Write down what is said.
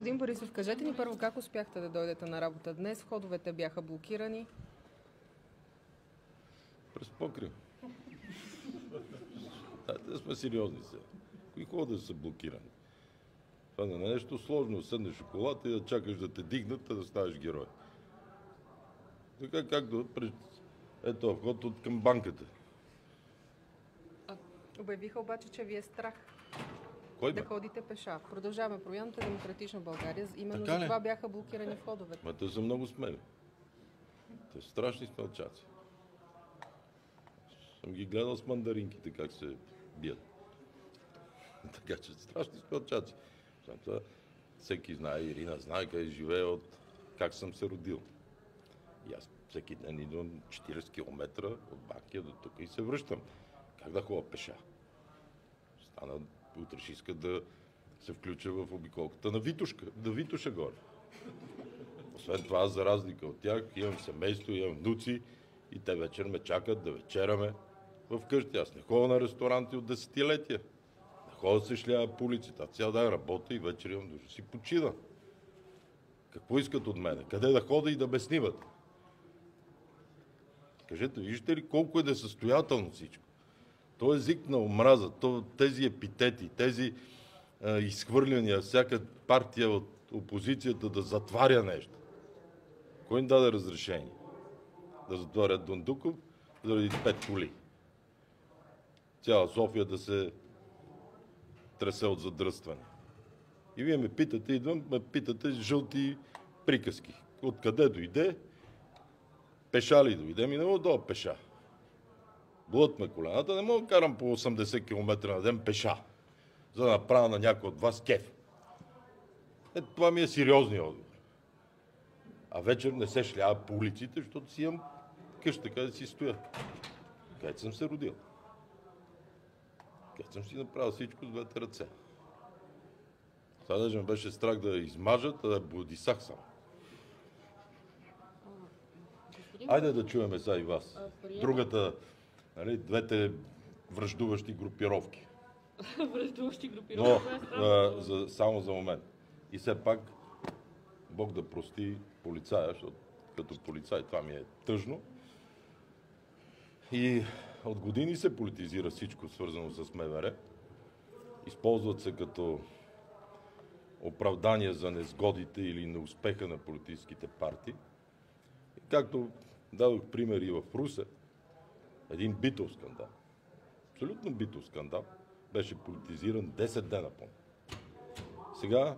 Господин Борисов, кажете ни първо как успяхте да дойдете на работа днес? Входовете бяха блокирани. През покрив. Да сме сериозни сега. Кои хода са блокирани? Това не е нещо сложно. Седнеш в колата и да чакаш да те дигнат, а да ставаш герой. Така както ето вход от към банката. Обявиха обаче, че ви е страх Кой да бе? ходите пеша. Продължаваме Промяната, Демократична България. Именно Така за ли? това бяха блокирани входовете. Ма те са много смели. Те са страшни смелчаци. Съм ги гледал с мандаринките как се бият. Така че страшни смелчаци. Всеки знае, Ирина знае къде живее от как съм се родил. И аз всеки ден идвам 40 км от Банкия до тук и се връщам. Как да ходя пеша? Стана, утре ще иска да се включа в обиколката на Витушка, да Витуша горе. Освен това, за разлика от тях, имам семейство, имам внуци и те вечер ме чакат да вечеряме вкъщи. Аз не ходя на ресторанти от десетилетия. Не ходя да се шлява по улицата. Цял ден работя и вечер имам да си почина. Какво искат от мене? Къде да хода и да ме снимат? Кажете, виждате ли колко е несъстоятелно всичко? То език на омраза, тези епитети, тези изхвърляния, всяка партия от опозицията да затваря нещо. Кой им даде разрешение? Да затварят Дондуков заради 5 коли. Цяла София да се тресе от задръстване. И вие ме питате, идвам, ме питате жълти приказки. Откъде дойде? Пеша ли дойде? Ми не мога да пеша. Болят ме колената, не мога да карам по 80 км на ден пеша, за да направя на някой от вас кеф. Това ми е сериозният отговор. А вечер не се шлява по улиците, защото си имам къща, къде си стоя. Където съм се родил. Където съм си направил всичко с двете ръце. Сега даже ме беше страх да измажат, а да бодисах сам. Айде да чуеме сега и вас. Другата, нали, двете връждуващи групировки. Връждуващи групировки. Но само за момент. И все пак, Бог да прости полицая, защото като полицай това ми е тъжно. И от години се политизира всичко, свързано с МВР. Използват се като оправдание за незгодите или неуспеха на политическите партии. И както дадох пример и в Русе, един битов скандал, абсолютно битов скандал, беше политизиран 10 дена по. Сега